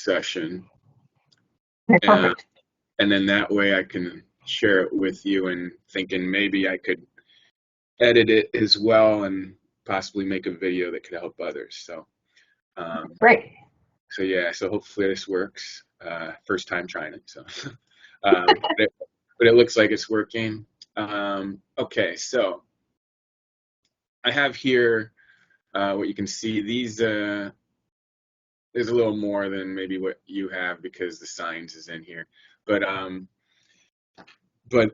session, Okay, uh, perfect. and then that way I can share it with you, and thinking maybe I could edit it as well and possibly make a video that could help others. So, um, Great. so yeah, so hopefully this works. First time trying it, so um, but, it, but it looks like it's working. Okay, so I have here what you can see. These there's a little more than maybe what you have because the signs is in here, but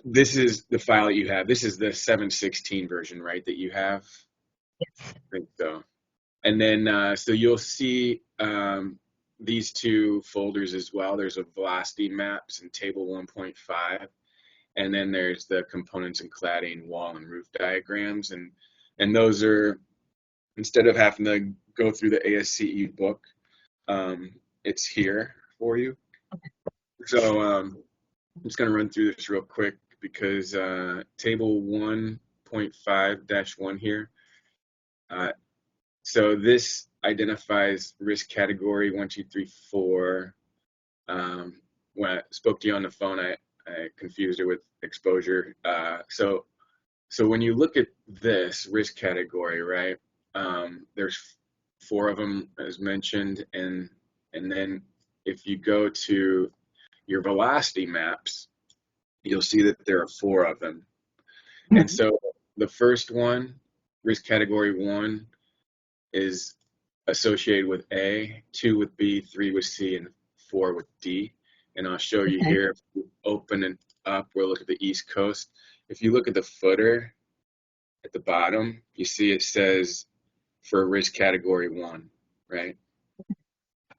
this is the file that you have. This is the 716 version, right? That you have. Yes. I think so. And then, so you'll see these two folders as well. There's a velocity maps and table 1.5, and then there's the components and cladding, wall and roof diagrams, and those are, instead of having to go through the ASCE book, it's here for you. So I'm just going to run through this real quick because table 1.5-1 here. So this identifies risk category 1, 2, 3, 4. When I spoke to you on the phone, I confused it with exposure. So when you look at this risk category, right? There's 4 of them as mentioned, and then if you go to your velocity maps, you'll see that there are 4 of them. And so the first one, risk category 1, is associated with A, 2 with B, 3 with C, and 4 with D. And I'll show you here. If you open it up, we'll look at the East Coast. If you look at the footer at the bottom, you see it says for risk category 1, right?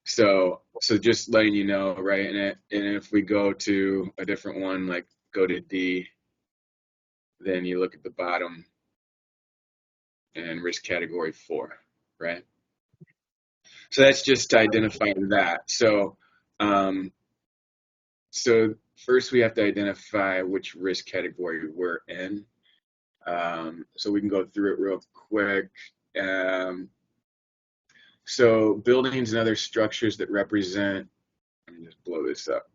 So just letting you know, right? And if we go to a different one, like go to D, then you look at the bottom and risk category 4, right? So that's just to identify that. So first we have to identify which risk category we're in. So we can go through it real quick. So buildings and other structures that represent, let me just blow this up,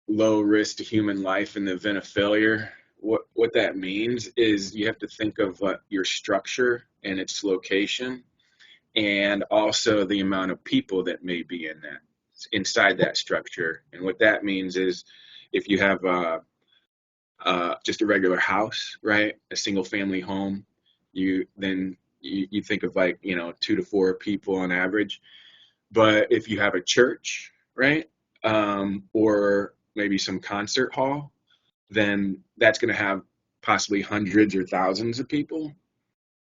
low risk to human life in the event of failure. What that means is you have to think of your structure and its location, and also the amount of people that may be inside that structure. And what that means is if you have just a regular house, right, a single family home, you think of like 2 to 4 people on average. But if you have a church, right, or maybe some concert hall, then that's going to have possibly hundreds or thousands of people.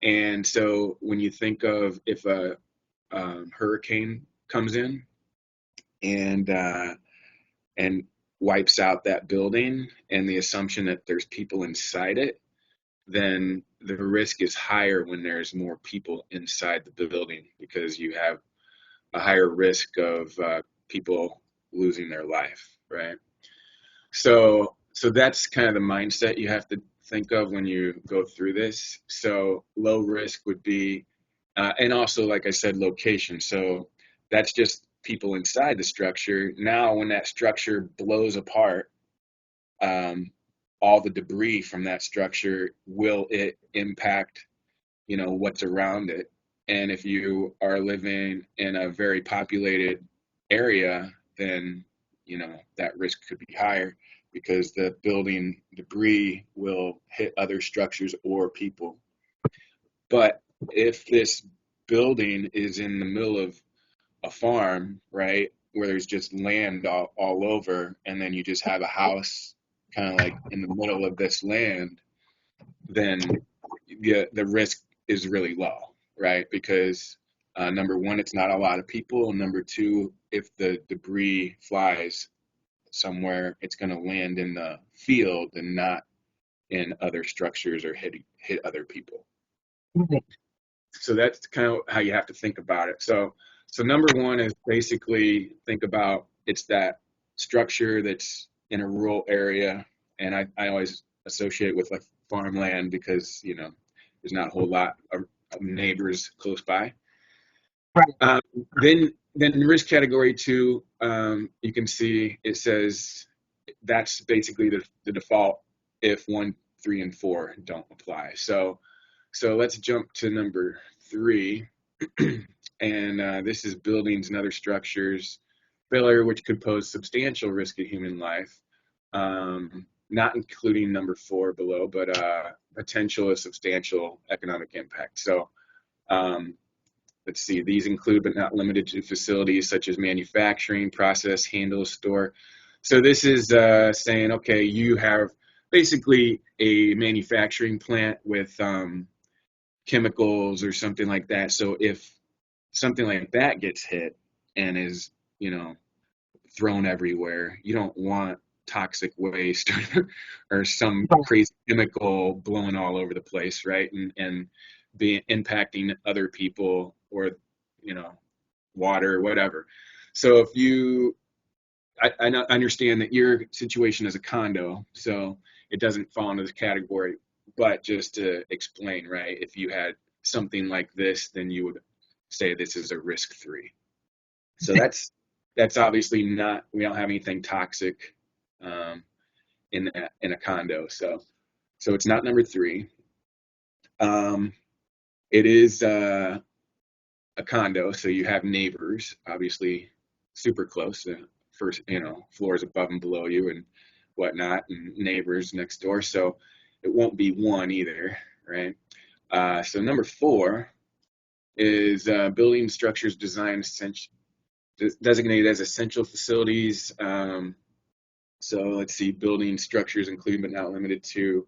And so when you think of if a hurricane comes in and wipes out that building, and the assumption that there's people inside it, then the risk is higher when there's more people inside the building, because you have a higher risk of people losing their life, right? So that's kind of the mindset you have to think of when you go through this. So low risk would be, and also, like I said, location. So that's just people inside the structure. Now, when that structure blows apart, all the debris from that structure, will it impact, what's around it? And if you are living in a very populated area, then, that risk could be higher because the building debris will hit other structures or people. But if this building is in the middle of a farm, right, where there's just land all over, and then you just have a house kind of like in the middle of this land, then the risk is really low, right? Because number one, it's not a lot of people, and number two, if the debris flies somewhere, it's going to land in the field and not in other structures or hit other people. Okay. So that's kind of how you have to think about it. So number one is basically think about it's that structure that's in a rural area, and I always associate with like farmland because there's not a whole lot of neighbors close by. Right. Then then risk category 2, you can see it says that's basically the default if 1, 3, and 4 don't apply. So let's jump to number 3. And this is buildings and other structures failure which could pose substantial risk to human life, not including number 4 below, but potential of substantial economic impact. So let's see, these include but not limited to facilities such as manufacturing, process, handle, store. So this is saying, okay, you have basically a manufacturing plant with chemicals or something like that. So if something like that gets hit and is, thrown everywhere, you don't want toxic waste or some Right. crazy chemical blowing all over the place, right? And be impacting other people or, water, whatever. So if I understand that your situation is a condo, so it doesn't fall into this category, but just to explain, right? If you had something like this, then you would say this is a risk 3. So that's obviously not, we don't have anything toxic in a condo. So it's not number 3. It is a condo, so you have neighbors, obviously super close. First, floors above and below you and whatnot, and neighbors next door. So it won't be 1 either, right? So number 4 is building structures designed designated as essential facilities. So let's see, building structures including but not limited to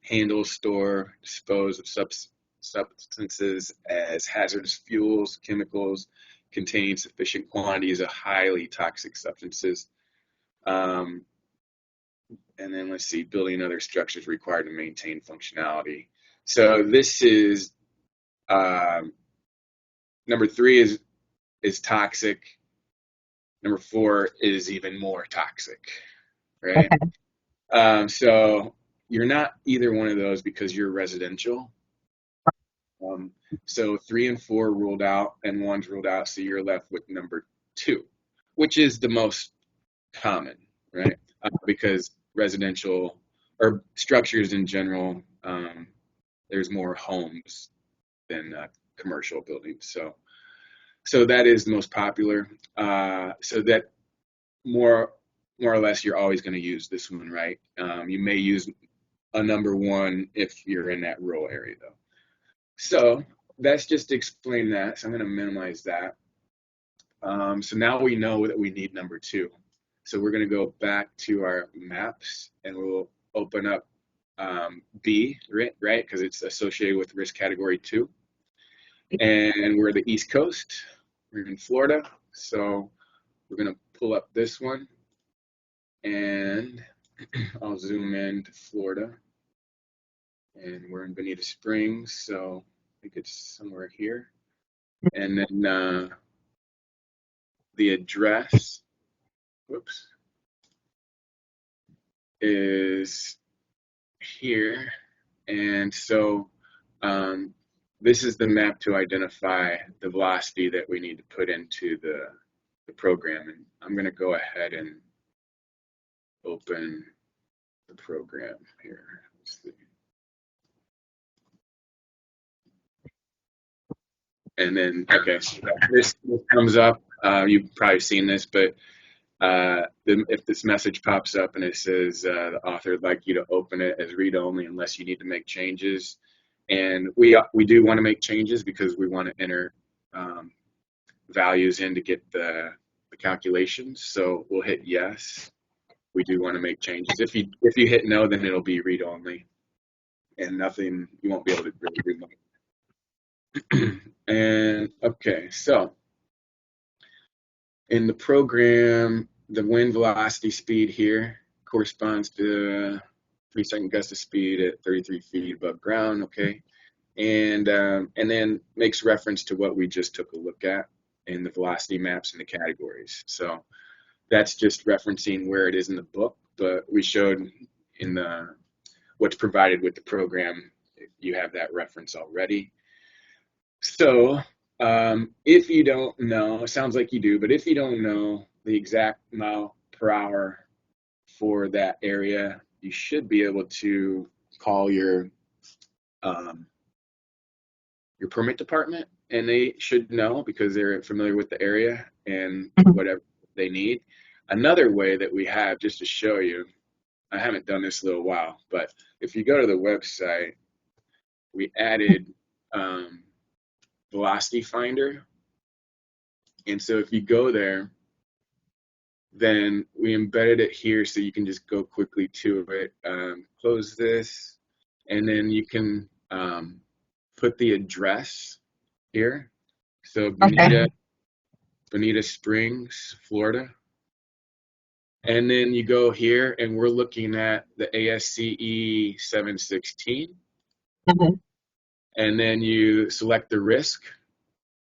handle, store, dispose of substances as hazardous fuels, chemicals, contain sufficient quantities of highly toxic substances. And then let's see, building other structures required to maintain functionality. So this is number 3 is toxic. Number 4 is even more toxic, right? So you're not either one of those because you're residential. So 3 and 4 ruled out and 1's ruled out, so you're left with number 2, which is the most common, right? Because residential or structures in general, there's more homes than commercial buildings. So that is the most popular. So that more or less you're always going to use this one, right? You may use a number 1 if you're in that rural area though. So that's just to explain that. So I'm going to minimize that. So now we know that we need number 2. So we're going to go back to our maps and we'll open up B, right? Because it's associated with risk category 2. And we're the East Coast. We're in Florida. So we're going to pull up this one and I'll zoom in to Florida. And we're in Bonita Springs. So I think it's somewhere here. And then the address, whoops, is here. And so this is the map to identify the velocity that we need to put into the program. And I'm going to go ahead and open the program here. Let's see. And then, okay, so this comes up. You've probably seen this, but if this message pops up and it says the author would like you to open it as read-only unless you need to make changes, and we do want to make changes because we want to enter values in to get the calculations. So we'll hit yes. We do want to make changes. If you hit no, then it'll be read-only, and nothing. You won't be able to really do much. And okay, so in the program, the wind velocity speed here corresponds to 3-second gust of speed at 33 feet above ground, okay? And then makes reference to what we just took a look at in the velocity maps and the categories. So that's just referencing where it is in the book, but we showed in the what's provided with the program, you have that reference already. So If you don't know, it sounds like you do, but if you don't know the exact mile per hour for that area, you should be able to call um, your permit department, and they should know because they're familiar with the area and Mhm. whatever they need. Another way that we have, just to show you, I haven't done this in a little while, but if you go to the website, we added um, Velocity Finder. And so if you go there, then we embedded it here so you can just go quickly to it. Close this, and then you can put the address here. So Okay. Bonita Springs, Florida. And then you go here, and we're looking at the ASCE 716. Mhm. And then you select the risk.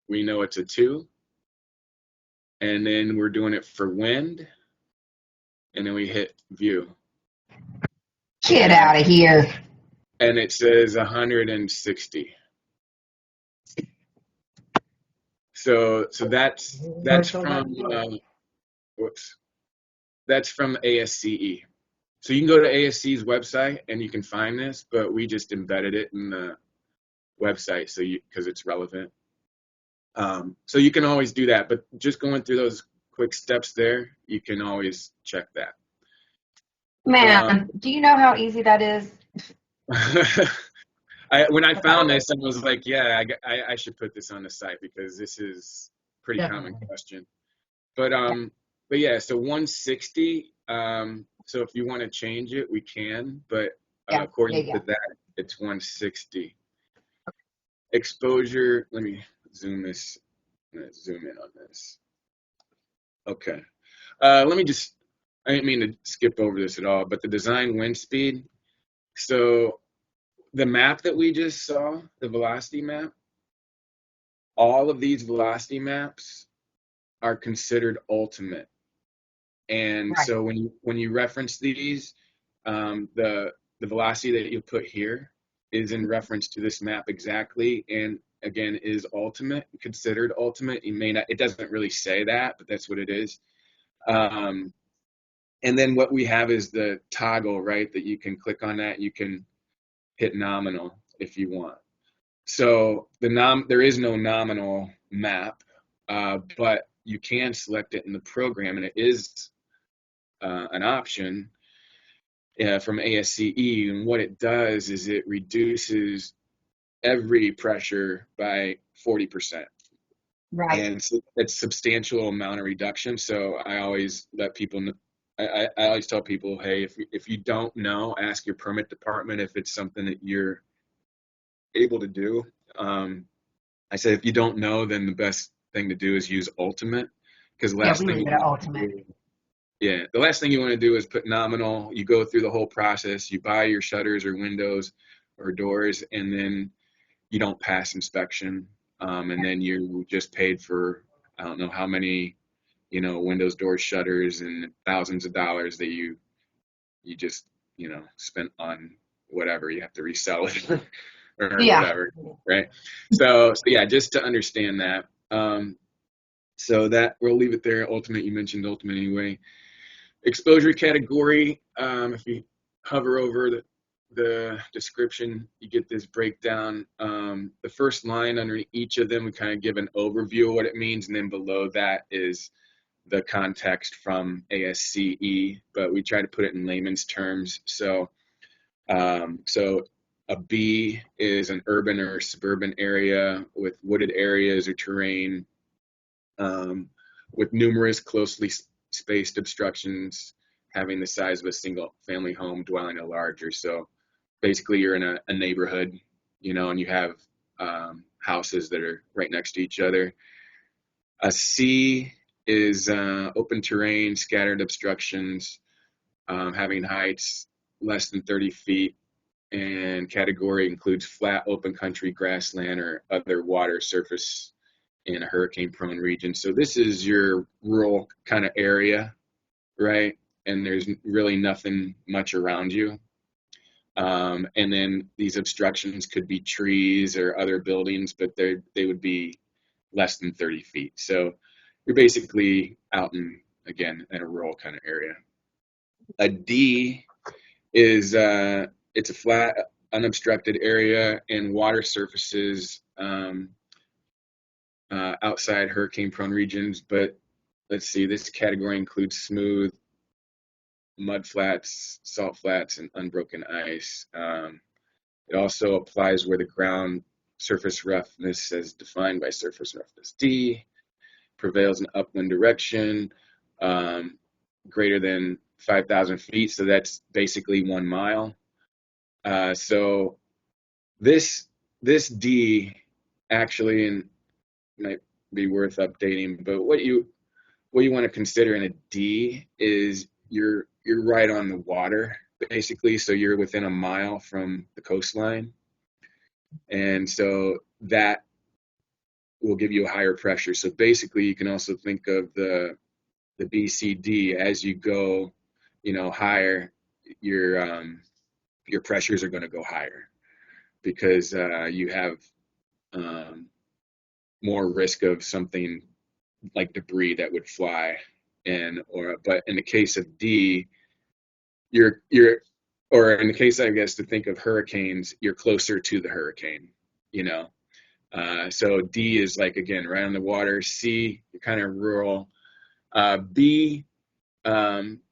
We know it's a 2. And then we're doing it for wind. And then we hit view. Get out of here. And it says 160. So that's from whoops. That's from ASCE. So you can go to ASCE's website and you can find this, but we just embedded it in the website so you because it's relevant. So you can always do that, but just going through those quick steps there, you can always check that. Man, do you know how easy that is? When I found this, I was like, yeah, I should put this on the site because this is a pretty common Definitely. question. But Yeah. yeah, so 160. So if you want to change it, we can, but Yeah. Yeah. according to Yeah. that, it's 160. Exposure. Let me zoom this. I'm gonna zoom in on this. Okay. Let me just. I didn't mean to skip over this at all, but the design wind speed. So the map that we just saw, the velocity map, all of these velocity maps are considered ultimate. And Right. so when you reference these, the velocity that you put here is in reference to this map exactly, and again is ultimate, considered ultimate. You may not, it doesn't really say that, but that's what it is. Um, and then what we have is the toggle, right? That you can click on that. You can hit nominal if you want. So there is no nominal map, but you can select it in the program, and it is an option from ASCE. And what it does is it reduces every pressure by 40%. Right. And so it's substantial amount of reduction. So I always let people know, I always tell people, hey, if you don't know, ask your permit department if it's something that you're able to do. I say if you don't know, then the best thing to do is use ultimate, because the Yeah. last We thing leave you it at want to ultimate. do, yeah, the last thing you want to do is put nominal. You go through the whole process. You buy your shutters or windows or doors, and then you don't pass inspection, and then you just paid for I don't know how many, windows, doors, shutters, and thousands of dollars that you just spent on whatever you have to resell it or Yeah. whatever, right? So yeah, just to understand that. So that we'll leave it there. Ultimate, you mentioned ultimate anyway. Exposure category, if you hover over the description, you get this breakdown. The first line under each of them, we kind of give an overview of what it means, and then below that is the context from ASCE, but we try to put it in layman's terms. So a B is an urban or suburban area with wooded areas or terrain, um, with numerous closely spaced obstructions having the size of a single family home dwelling or larger. So basically you're in a neighborhood, and you have houses that are right next to each other. A C is open terrain, scattered obstructions, having heights less than 30 feet, and category includes flat open country, grassland, or other water surface in a hurricane prone region. So this is your rural kind of area, right? And there's really nothing much around you. And then these obstructions could be trees or other buildings, but they would be less than 30 feet. So you're basically out in, again, in a rural kind of area. A D is it's a flat, unobstructed area and water surfaces outside hurricane-prone regions. But let's see, this category includes smooth, mud flats, salt flats, and unbroken ice. It also applies where the ground surface roughness, as defined by surface roughness D, prevails in upwind direction greater than 5,000 feet. So that's basically 1 mile. So this D actually, and might be worth updating, but what you want to consider in a D is you're right on the water basically, so you're within a mile from the coastline, and so that will give you a higher pressure. So basically you can also think of the BCD as you go, higher, your pressures are going to go higher because you have more risk of something like debris that would fly in, but in the case of D, or in the case, I guess, to think of hurricanes, you're closer to the hurricane, so D is like, again, right on the water. C, you're kind of rural. B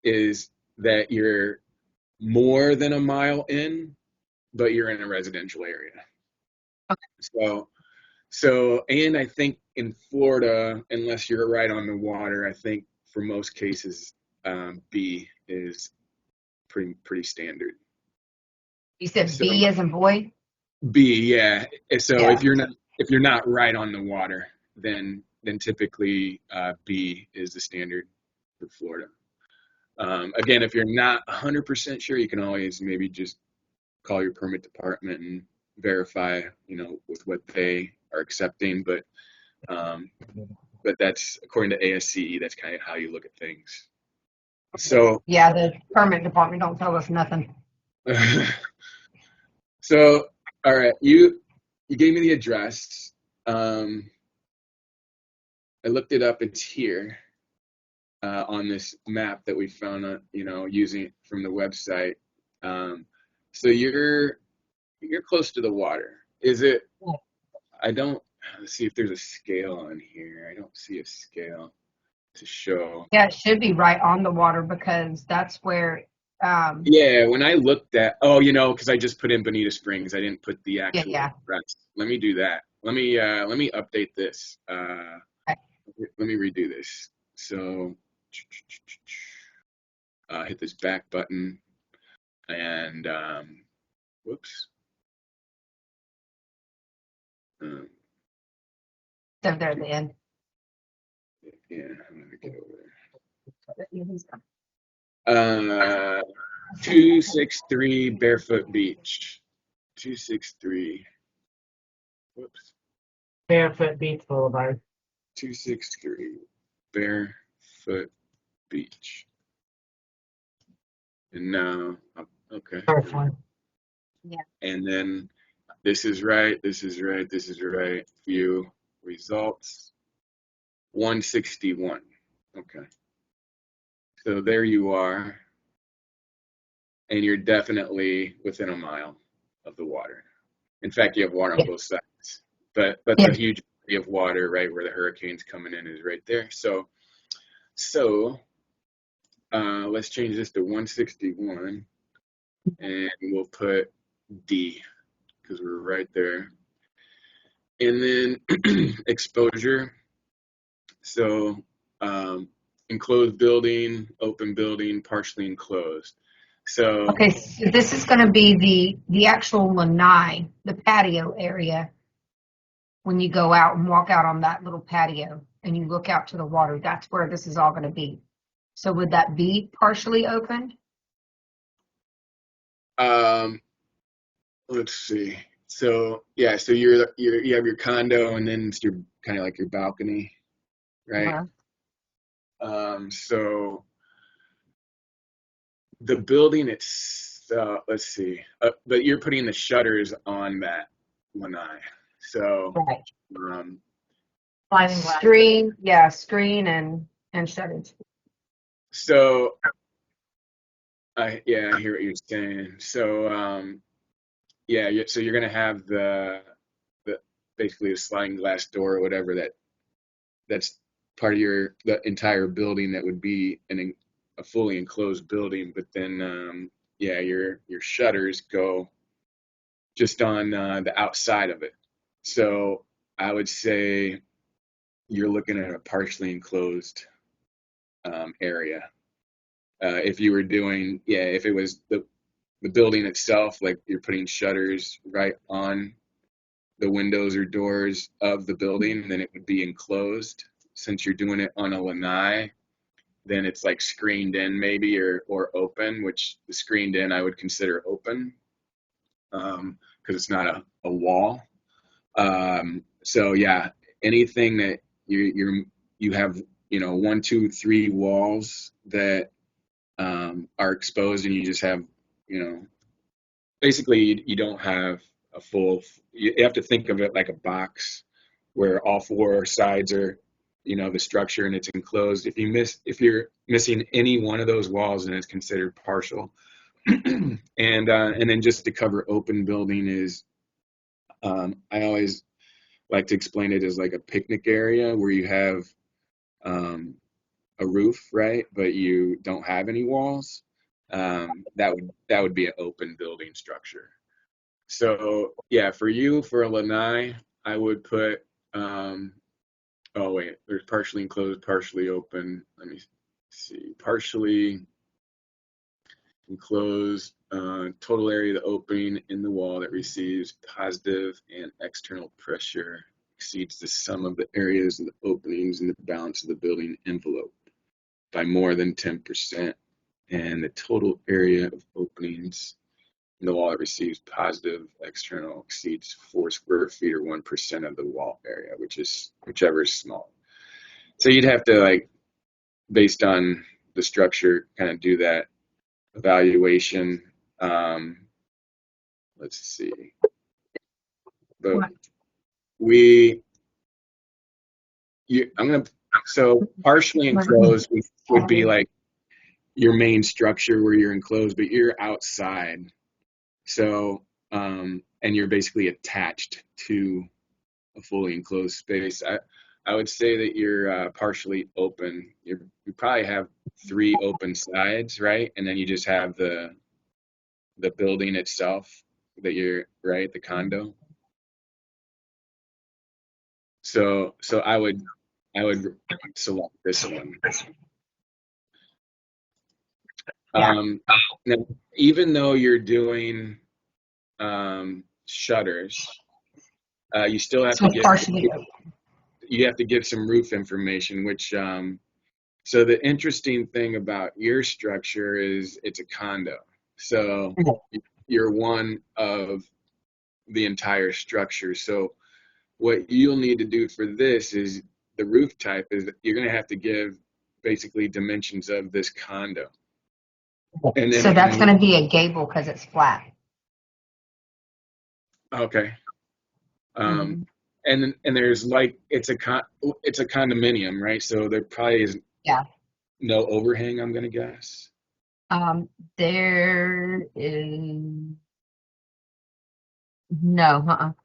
is that you're more than a mile in, but you're in a residential area. Okay. So, and I think in Florida, unless you're right on the water, I think for most cases, B is pretty standard. You said So B as in boy? B, yeah. So Yeah. if you're not right on the water, then typically B is the standard for Florida. Again, if you're not 100% sure, you can always maybe just call your permit department and verify, with what they are accepting. But that's according to ASCE. That's kind of how you look at things. So Yeah, the permit department don't tell us nothing. so all right, you gave me the address. I looked it up. It's here on this map that we found, using from the website. So you're close to the water. Is it? I don't. Let's see if there's a scale on here. I don't see a scale to show. Yeah, it should be right on the water because that's where. Yeah, when I looked at, because I just put in Bonita Springs, I didn't put the actual Yeah. address. Let me do that. Let me update this. Okay. Let me redo this. So, hit this back button, and whoops. Um, So there at the end. yeah, I'm gonna get over there. 263 Barefoot Beach. 263. Whoops. Barefoot Beach Boulevard. 263 Barefoot Beach. And now, okay. First one. Yeah. And then this is right, this is right, this is right. View results. 161. Okay. So there you are. And you're definitely within a mile of the water. In fact, you have water on both sides. But Yeah. the huge body of water, right where the hurricane's coming in, is right there. So let's change this to 161, and we'll put D because we're right there. And then exposure. So enclosed building, open building, partially enclosed. So Okay, so this is going to be the actual lanai, the patio area. When you go out and walk out on that little patio and you look out to the water, that's where this is all going to be. So would that be partially opened? let's see. So yeah, so you have your condo, and then it's your kind of like your balcony, right? So the building, it's let's see, but you're putting the shutters on that lanai. So Right. Sliding glass. Screen and shutters. So I hear what you're saying. So so you're gonna have the basically a sliding glass door or whatever that's part of the entire building that would be a fully enclosed building. But then your shutters go just on the outside of it. So I would say you're looking at a partially enclosed area. If you were doing, if it was the building itself, like you're putting shutters right on the windows or doors of the building, then it would be enclosed. Since you're doing it on a lanai, then it's like screened in maybe or open, which the screened in I would consider open because it's not a wall. So yeah, anything that you have, 1, 2, 3 walls that are exposed, and you just have, basically you don't have a full. You have to think of it like a box where all 4 sides are, the structure, and it's enclosed. If you're missing any one of those walls, then it's considered partial. and then just to cover open building is, I always like to explain it as like a picnic area where you have a roof, right? But you don't have any walls. That would be an open building structure. So yeah, for a lanai, I would put. Oh wait, there's partially enclosed, partially open. Let me see. Partially enclosed, total area of the opening in the wall that receives positive and external pressure exceeds the sum of the areas of the openings in the balance of the building envelope by more than 10%, and the total area of openings in the wall that receives positive external exceeds 4 square feet or 1% of the wall area, whichever is small. So you'd have to, like, based on the structure, kind of do that evaluation. Let's see. But so partially enclosed would be like your main structure where you're enclosed, but you're outside. So, and you're basically attached to a fully enclosed space. I would say that you're partially open. You probably have 3 open sides, right? And then you just have the building itself that right, the condo. So I would select this one. Now, even though you're doing shutters, you still have to give some roof information, which so the interesting thing about your structure is it's a condo. So you're one of the entire structure. So what you'll need to do for this is the roof type is you're going to have to give basically dimensions of this condo. And then So that's going to be a gable because it's flat. Okay. And there's like it's a condominium, right? So there probably is no overhang, I'm gonna guess. There is no.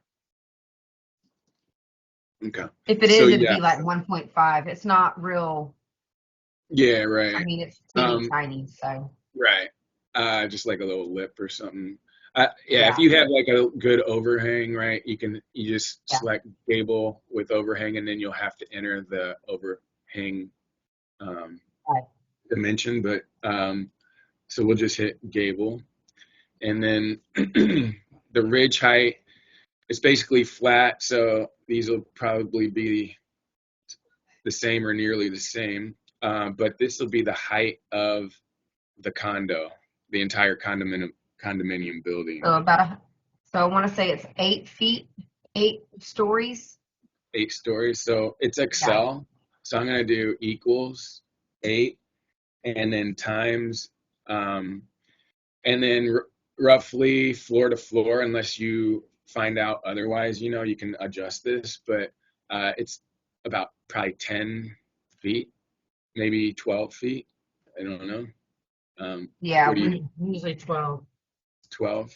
Okay. If it is, it'd be like 1.5. It's not real. Yeah, right. I mean, it's teeny tiny, so. Right. Just like a little lip or something. If you have like a good overhang, right, you just select gable with overhang, and then you'll have to enter the overhang dimension. But so we'll just hit gable, and then the ridge height is basically flat. So these will probably be the same or nearly the same. But this will be the height of the condo, the entire condominium building. So I want to say it's 8 feet, 8 stories. 8 stories. So it's Excel. Yeah. So I'm going to do equals 8 and then times, and then roughly floor to floor, unless you find out otherwise, you can adjust this, but it's about probably 10 feet, maybe 12 feet. I don't know. Yeah, What do you, Usually 12. 12?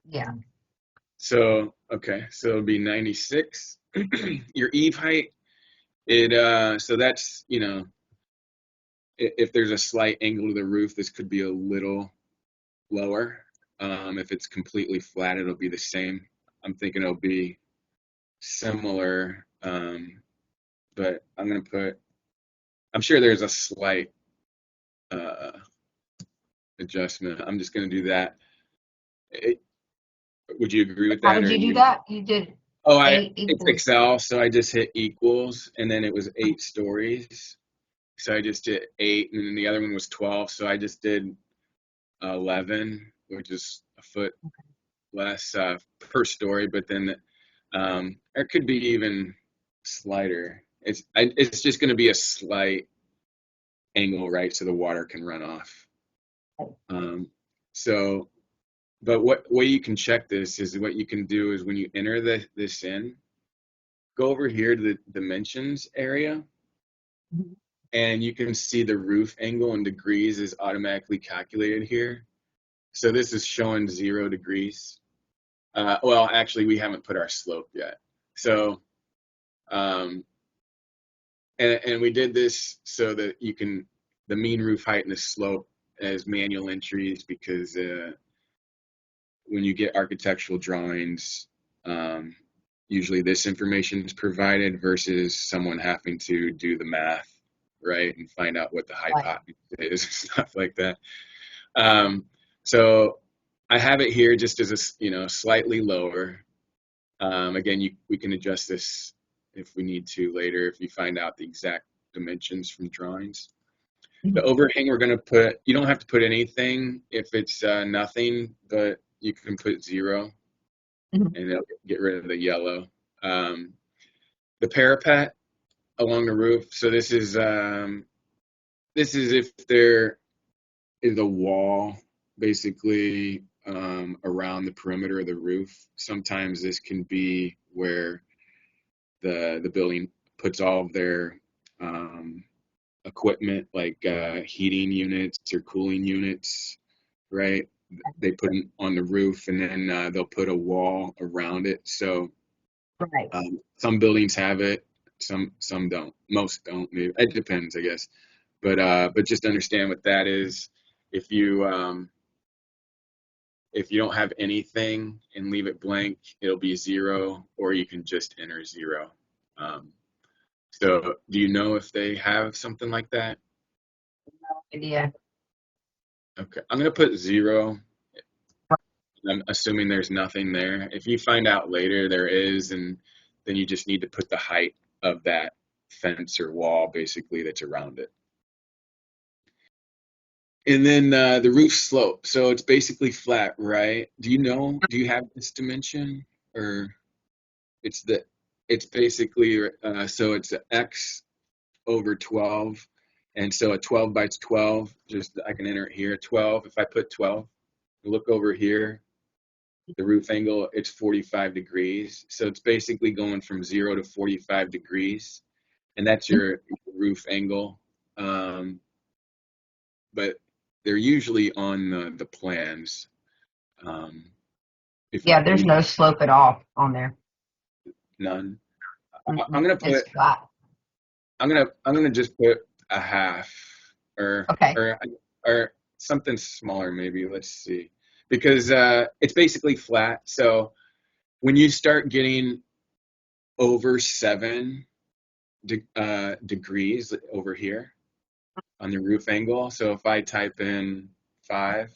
yeah. So, okay, so it'll be 96. Your eave height, so that's, if there's a slight angle to the roof, this could be a little lower. If it's completely flat, it'll be the same. I'm thinking it'll be similar, but I'm sure there's a slight uh, adjustment. I'm just going to do that. It, would you agree with How that, did or you do you? that? You did Oh, eight it's equals. Excel, so I just hit equals, and then it was 8 stories. So I just did 8, and then the other one was 12. So I just did 11, which is a foot less per story. But then it could be even slighter. It's just going to be a slight angle, right, so the water can run off. Um, so, but what way you can check this is what you can do is when you enter this in, go over here to the dimensions area, and you can see the roof angle in degrees is automatically calculated here. So this is showing 0 degrees. Well, actually, we haven't put our slope yet. So, um, and we did this so that the mean roof height and the slope as manual entries, because when you get architectural drawings, usually this information is provided versus someone having to do the math, right, and find out what the hypotenuse is, stuff like that. So I have it here just as slightly lower. Again, we can adjust this if we need to later if you find out the exact dimensions from drawings. The overhang we're going to put, you don't have to put anything if it's nothing, but you can put 0 and it'll get rid of the yellow. The parapet along the roof. So this is if there is a wall basically around the perimeter of the roof. Sometimes this can be where the building puts all of their equipment, like heating units or cooling units, right? They put them on the roof, and then they'll put a wall around it. So Right. some buildings have it, some don't. Most don't. Maybe. It depends, I guess. But just understand what that is. If you don't have anything and leave it blank, it'll be 0, or you can just enter 0. So do you know if they have something like that? Idea. Okay, I'm gonna put 0. I'm assuming there's nothing there. If you find out later there is, and then you just need to put the height of that fence or wall basically that's around it. And then the roof slope. So it's basically flat, right? Do you have this dimension, or it's basically so it's X over 12, and so a 12 by 12, just I can enter it here, 12. If I put 12, look over here, the roof angle, it's 45 degrees. So it's basically going from 0 to 45 degrees, and that's your roof angle. But they're usually on the plans. Um, if Yeah, there's no slope at all on there. none, I'm Mm-mm. gonna It's put flat. I'm gonna just put a half, or Okay. or or something smaller maybe. Let's see, because it's basically flat. So when you start getting over 7 degrees over here on the roof angle. So if I type in 5,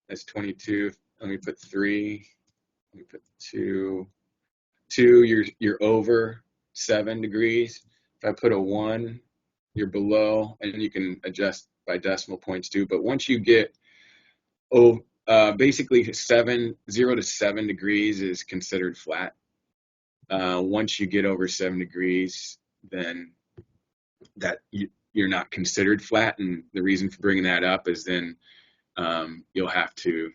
that's 22. Let me put 3. Let me put 2. 2, you're over 7 degrees. If I put a 1, you're below, and you can adjust by decimal points too. But once you get basically 0 to 7 degrees is considered flat. Once you get over 7 degrees, then you're not considered flat. And the reason for bringing that up is then you'll have to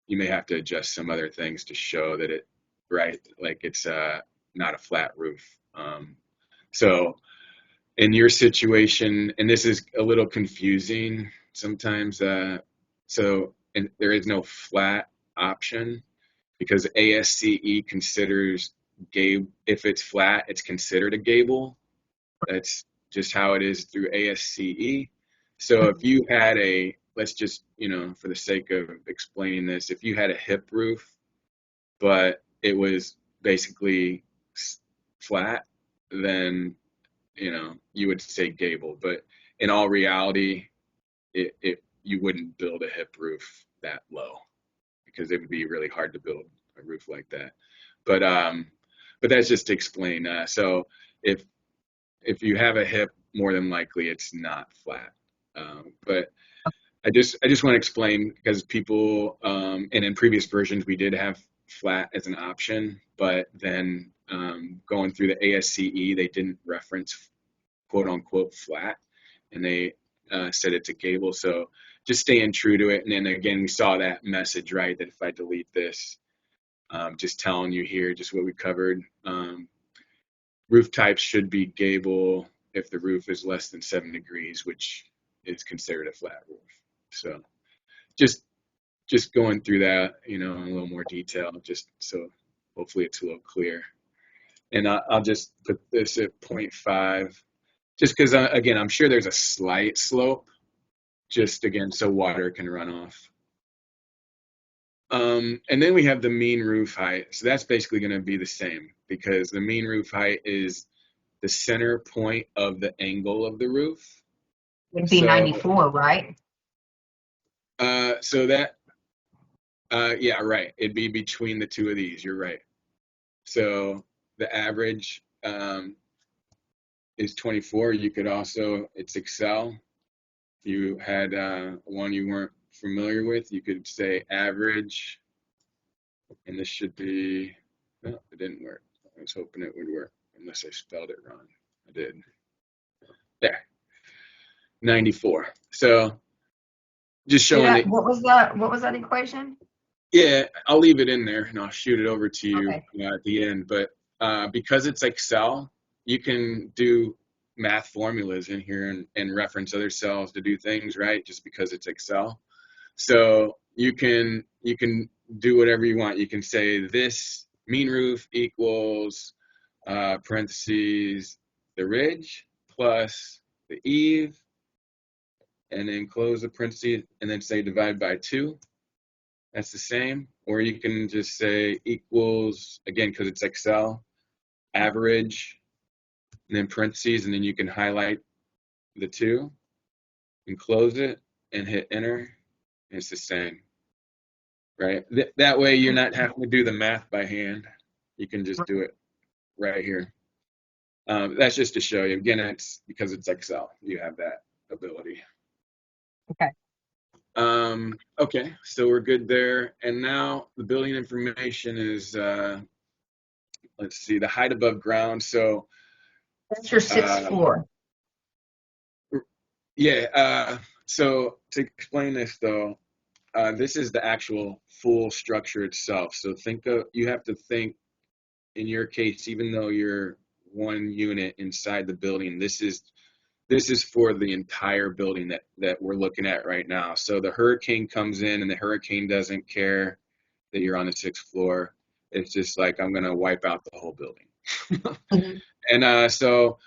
you may have to adjust some other things to show that it right, like it's not a flat roof. So in your situation, and this is a little confusing sometimes, and there is no flat option because ASCE considers if it's flat, it's considered a gable. That's just how it is through ASCE. So if you had let's just, for the sake of explaining this, if you had a hip roof, but it was basically flat, then, you would say gable. But in all reality, you wouldn't build a hip roof that low because it would be really hard to build a roof like that. But that's just to explain. So if you have a hip, more than likely it's not flat. But I just want to explain because people, and in previous versions we did have flat as an option, but then going through the ASCE they didn't reference quote unquote flat, and they said it's a gable. So just staying true to it. And then again, we saw that message, right, that if I delete this, just telling you here just what we covered. Roof types should be gable if the roof is less than 7 degrees, which is considered a flat roof. So just going through that, in a little more detail, just so hopefully it's a little clear. And I'll just put this at 0.5, just because, again, I'm sure there's a slight slope, just again, so water can run off. And then we have the mean roof height. So that's basically going to be the same because the mean roof height is the center point of the angle of the roof. It'd be 94, right? So that, yeah, right. It'd be between the two of these. You're right. So the average is 24. You could also, it's Excel. If you had one you weren't familiar with, you could say average, and this should be, no, it didn't work. I was hoping it would work, unless I spelled it wrong. I did. There, 94. So just showing that. What was that equation? Yeah, I'll leave it in there and I'll shoot it over to you Okay. at the end. But because it's Excel, you can do math formulas in here and reference other cells to do things, right? Just because it's Excel. So you can do whatever you want. You can say this mean roof equals parentheses the ridge plus the eave, and then close the parentheses and then say divide by 2. That's the same. Or you can just say equals, again, because it's Excel, average, and then parentheses, and then you can highlight the 2 and close it and hit enter. And it's the same, right? That way you're not having to do the math by hand. You can just do it right here. That's just to show you. Again, it's because it's Excel. You have that ability. Okay. Okay, so we're good there. And now the building information is, let's see, the height above ground. So That's your sixth floor. yeah, so to explain this though, this is the actual full structure itself. So you have to think, in your case, even though you're one unit inside the building, this is for the entire building that we're looking at right now. So the hurricane comes in and the hurricane doesn't care that you're on the 6th floor. It's just like, I'm going to wipe out the whole building. Mm-hmm. And so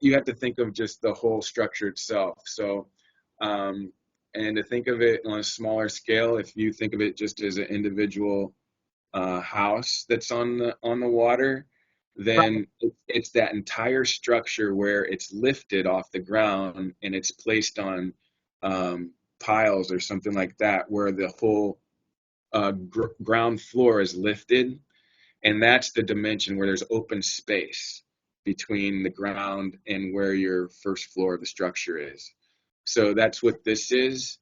you have to think of just the whole structure itself. So, and to think of it on a smaller scale, if you think of it just as an individual house that's on the water, then it's that entire structure where it's lifted off the ground and it's placed on piles or something like that, where the whole ground floor is lifted, and that's the dimension where there's open space between the ground and where your first floor of the structure is. So that's what this is,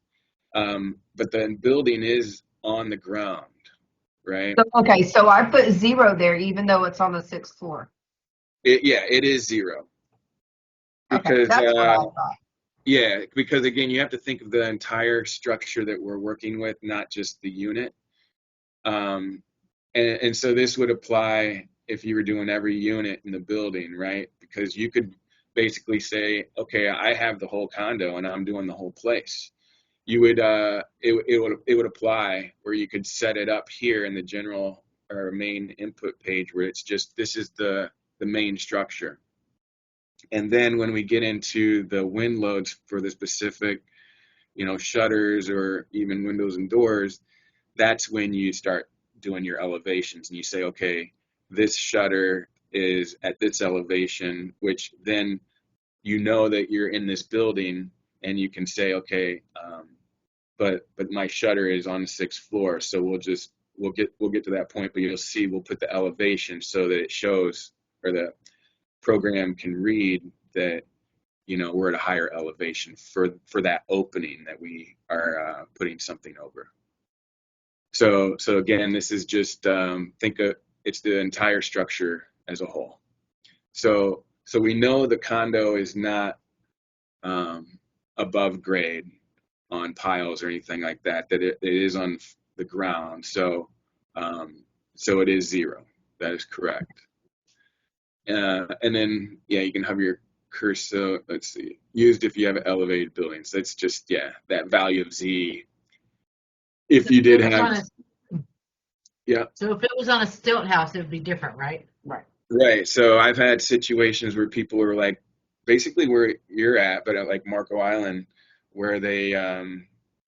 but the building is on the ground, right? Okay, so I put 0 there, even though it's on the 6th floor. It is 0. Okay, Because that's what I thought. yeah, because again, you have to think of the entire structure that we're working with, not just the unit. And so this would apply if you were doing every unit in the building, right? Because you could basically say, okay, I have the whole condo and I'm doing the whole place. You would it would apply where you could set it up here in the general or main input page where it's just this is the main structure. And then when we get into the wind loads for the specific, shutters or even windows and doors, that's when you start doing your elevations and you say, okay, this shutter is at this elevation, which then that you're in this building and you can say, okay, but my shutter is on the 6th floor, so we'll get to that point, but you'll see we'll put the elevation so that it shows or the program can read that we're at a higher elevation for that opening that we are putting something over. So again, this is just think of it's the entire structure as a whole. So we know the condo is not above grade on piles or anything like that. That it is on the ground. So it is 0. That is correct. And then you can have your cursor. Let's see. Used if you have elevated buildings. That's just that value of Z. If you did have. Yeah. So if it was on a stilt house, it would be different, right? Right. So I've had situations where people are like, basically where you're at, but at like Marco Island, where they are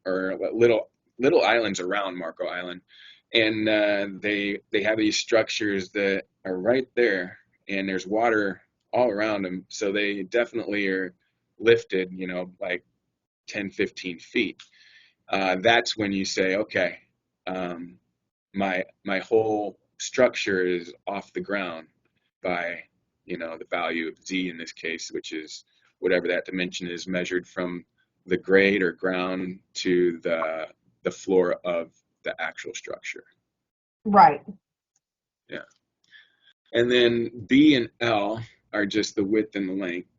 little islands around Marco Island, and they have these structures that are right there, and there's water all around them, so they definitely are lifted, like 10, 15 feet. That's when you say, okay, my whole structure is off the ground by the value of Z in this case, which is whatever that dimension is measured from the grade or ground to the floor of the actual structure. Right. Yeah. And then B and L are just the width and the length.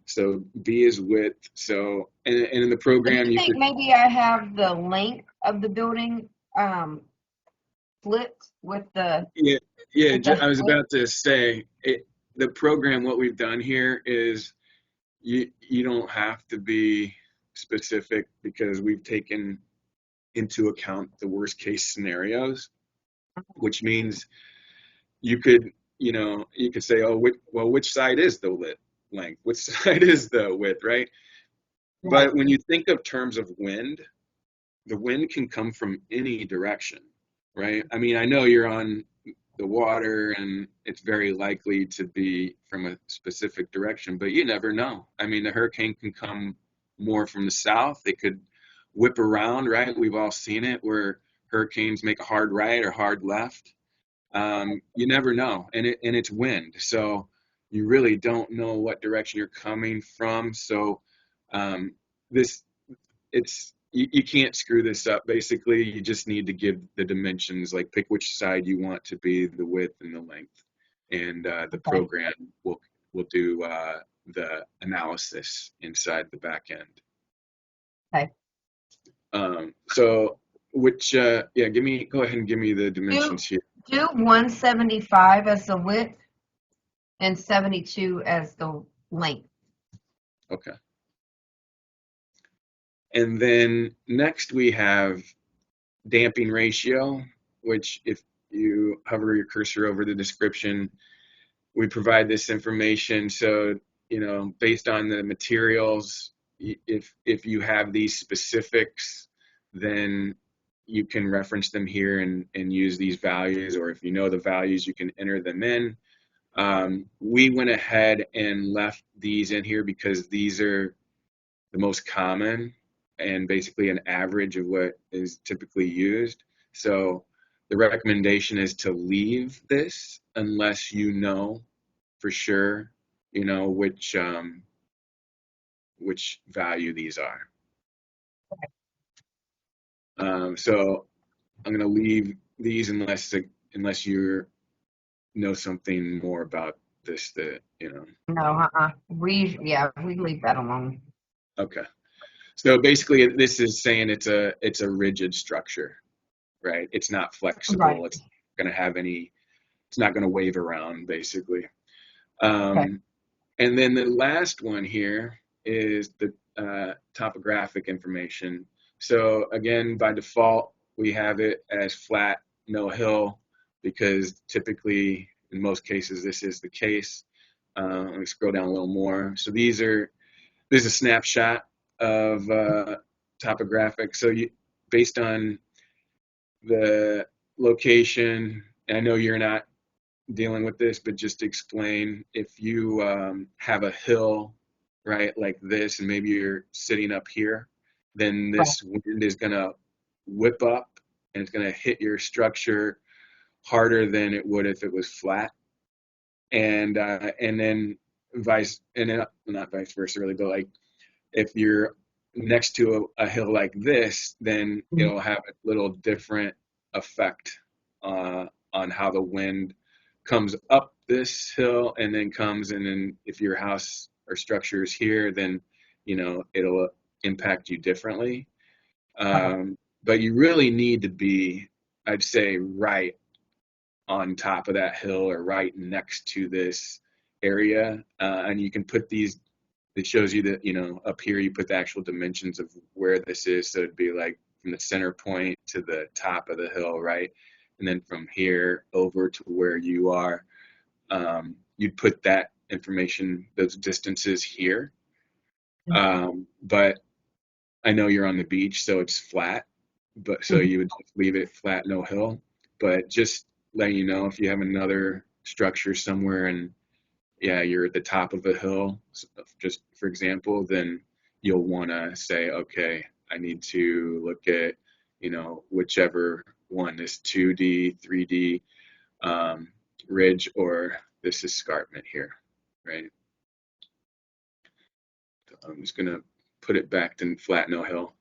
So B is width. So and in the program Do you think maybe I have the length of the building flipped with the I was about to say the program, what we've done here is you don't have to be specific because we've taken into account the worst case scenarios, which means you could say, oh, which side is the length? Which side is the width, right? But when you think of terms of wind, the wind can come from any direction, right? I mean, I know you're on the water and it's very likely to be from a specific direction, but you never know. I mean, the hurricane can come more from the south. It could whip around, right? We've all seen it where hurricanes make a hard right or hard left. You never know, and it's wind, so you really don't know what direction you're coming from. So you can't screw this up. Basically, you just need to give the dimensions, like pick which side you want to be the width and the length, and the program will do the analysis inside the back end. Okay. So which go ahead and give me the dimensions here. Do 175 as the width and 72 as the length. Okay. And then next we have damping ratio, which if you hover your cursor over the description, we provide this information. So, based on the materials, if you have these specifics, then you can reference them here and use these values, or if you know the values, you can enter them in. We went ahead and left these in here because these are the most common and basically an average of what is typically used. So the recommendation is to leave this unless you know for sure, which value these are. So I'm going to leave these unless you know something more about this No, we leave that alone. Okay. So basically, this is saying it's a rigid structure, right? It's not flexible. Right. It's going to have any it's not going to wave around basically. Okay. And then the last one here is the topographic information. So again, by default, we have it as flat, no hill, because typically, in most cases, this is the case. Let me scroll down a little more. So this is a snapshot of topographic. So based on the location, and I know you're not dealing with this, but just to explain, if you have a hill, right, like this, and maybe you're sitting up here, then Right. this wind is going to whip up and it's going to hit your structure harder than it would if it was flat. And then not vice versa really, but like if you're next to a hill like this, then Mhm. it'll have a little different effect on how the wind comes up this hill and then comes, and then if your house or structure is here, then it'll impact you differently. Right. But you really need to be, I'd say, right on top of that hill or right next to this area, and you can put these. It shows you that up here you put the actual dimensions of where this is. So it'd be like from the center point to the top of the hill, right? And then from here over to where you are, you'd put that information, those distances here. But I know you're on the beach, so it's flat. But so Mhm. you would just leave it flat, no hill. But just letting you know, if you have another structure somewhere and yeah, you're at the top of a hill, just for example, then you'll want to say, okay, I need to look at, whichever one is 2D, 3D, ridge, or this escarpment here, right? So I'm just going to put it back to flat, no hill.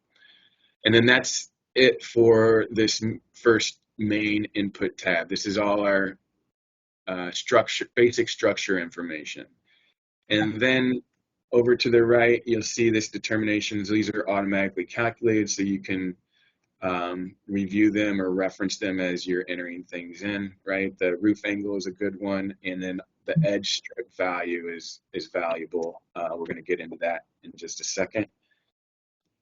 And then that's it for this first main input tab. This is all our basic structure information. And then over to the right, you'll see this determinations. These are automatically calculated, so you can review them or reference them as you're entering things in, right? The roof angle is a good one, and then the edge strip value is valuable. We're going to get into that in just a second.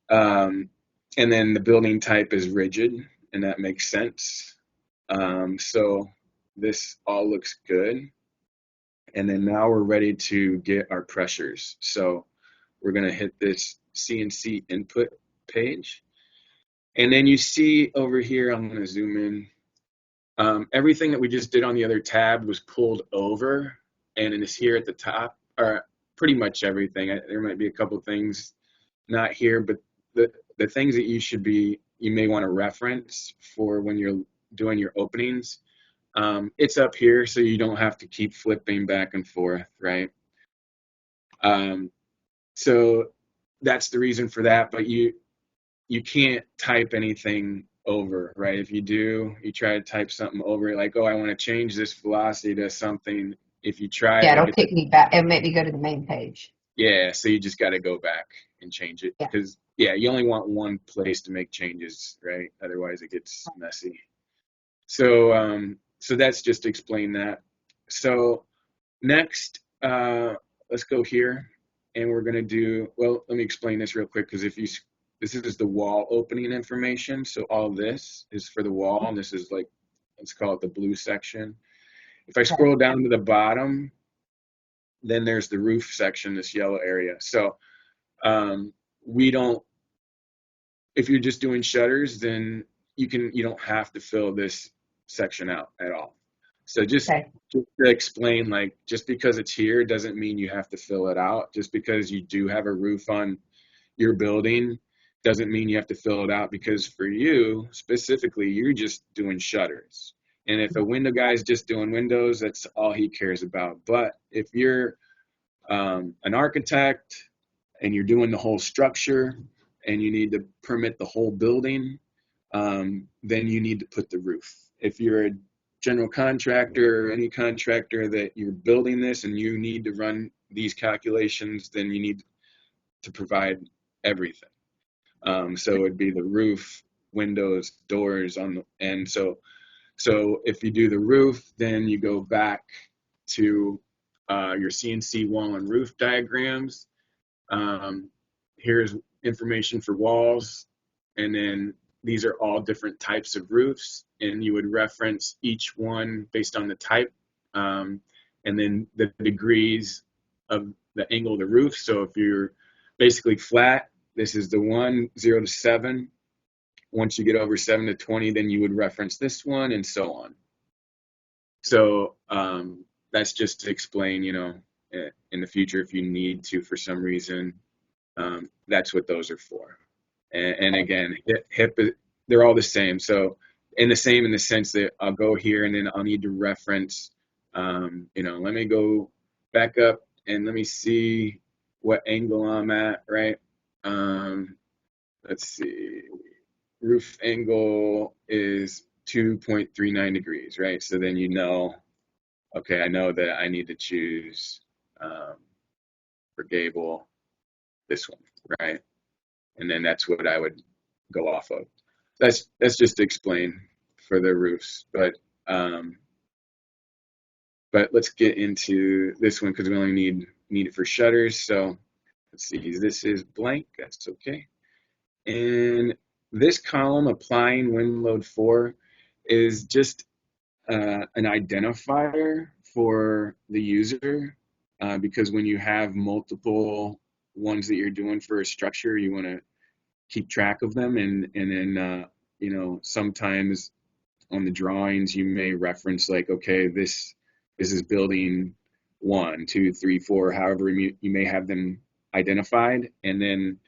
And then the building type is rigid, and that makes sense. So this all looks good. And then now we're ready to get our pressures. So we're going to hit this CNC input page. And then you see over here, I'm going to zoom in. Everything that we just did on the other tab was pulled over and it is here at the top, or pretty much everything. There might be a couple things not here, but the things that you may want to reference for when you're doing your openings, it's up here so you don't have to keep flipping back and forth, right? Um, so that's the reason for that, but you can't type anything over, right? If you do, you try to type something over, like, oh, I want to change this velocity to something. If you try, Yeah, it'll it'll get the, kick me back. It'll make me go to the main page. yeah, so you just got to go back and change it Yeah. because, yeah, you only want one place to make changes, right? Otherwise, it gets messy. So that's just to explain that. So next, let's go here, and we're gonna do. Well, let me explain this real quick because this is the wall opening information. So all this is for the wall, and this is like, let's call it the blue section. If I Okay. scroll down to the bottom, then there's the roof section, this yellow area. So we don't. If you're just doing shutters, then you don't have to fill this section out at all. So Okay. just to explain, like, just because it's here doesn't mean you have to fill it out. Just because you do have a roof on your building doesn't mean you have to fill it out, because for you specifically, you're just doing shutters. And if a window guy is just doing windows, that's all he cares about. But if you're an architect and you're doing the whole structure and you need to permit the whole building, then you need to put the roof. If you're a general contractor or any contractor that you're building this and you need to run these calculations, then you need to provide everything. So it'd be the roof, windows, doors on the end. So So if you do the roof, then you go back to your CNC wall and roof diagrams. Here's information for walls, and then these are all different types of roofs, and you would reference each one based on the type, and then the degrees of the angle of the roof. So if you're basically flat, this is the 1, 0 to 7. Once you get over 7 to 20, then you would reference this one, and so on. So that's just to explain, in the future, if you need to for some reason, that's what those are for. And again, hip, they're all the same. So in the sense that I'll go here and then I'll need to reference, let me go back up and let me see what angle I'm at, right? Let's see, roof angle is 2.39 degrees, right? So then okay, I know that I need to choose for gable this one, right? And then that's what I would go off of. That's just to explain for the roofs, but let's get into this one because we only need it for shutters. So let's see, this is blank. That's okay. And this column, applying wind load 4, is just an identifier for the user because when you have multiple ones that you're doing for a structure, you want to keep track of them, and then sometimes on the drawings you may reference like, okay, this is building 1, 2, 3, 4, however you may have them identified, and then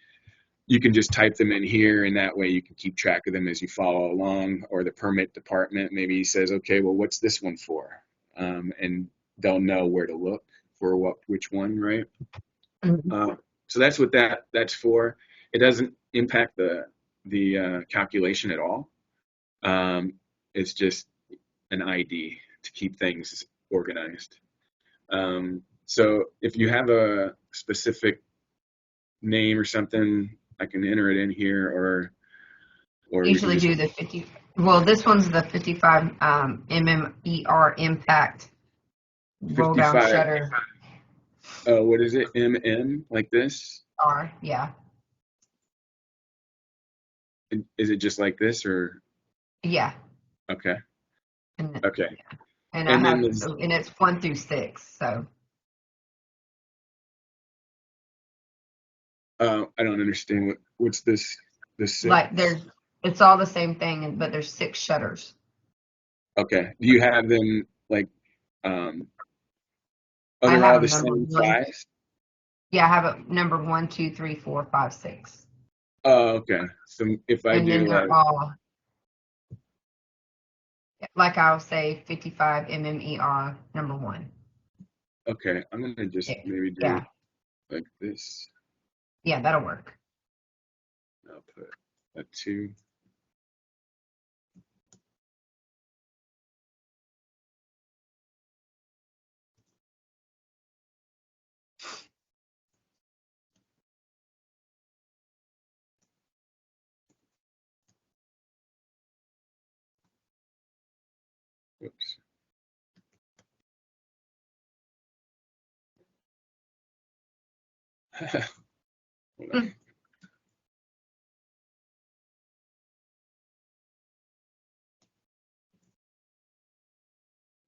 you can just type them in here, and that way you can keep track of them as you follow along. Or the permit department maybe says, okay, well, what's this one for? And they'll know where to look for which one, right? Mhm. So that's what that's for. It doesn't impact the calculation at all. It's just an ID to keep things organized. So if you have a specific name or something, I can enter it in here, or we can Usually just do the 50. Well, this one's the 55 MMER impact roll down 55. shutter What is it? Like this? R. Yeah. Is it just like this, or Yeah. okay? And, Okay. and I And then have, this, and it's 1 through 6. So I don't understand what's this. This like 6. it's all the same thing, but there's 6 shutters. Okay. Do you have them like? Oh, I they're have all the them number same 1. size. Yeah, I have it number 1, 2, 3, 4, 5, 6. Oh, okay. So if I And then do they're all, like I'll say 55 MMER number 1. okay, I'm gonna just maybe do Yeah. like this. Yeah, that'll work. I'll put a 2. Whoops. Hold on.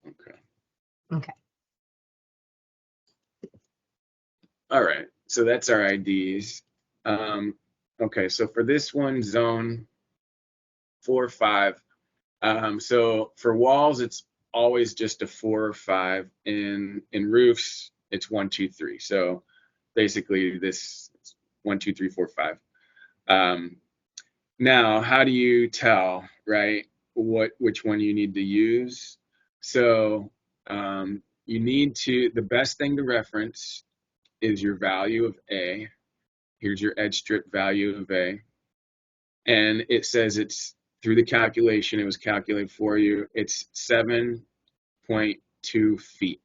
Okay. Okay. All right. So that's our IDs. Okay. So for this one, zone 4 or 5. So for walls, it's always just a 4 or 5. In roofs, it's 1, 2, 3. So basically, this is 1, 2, 3, 4, 5. Now, how do you tell, right? Which one you need to use? So you need to. The best thing to reference is your value of A. Here's your edge strip value of A, and it says it's through the calculation. It was calculated for you. It's 7.2 feet.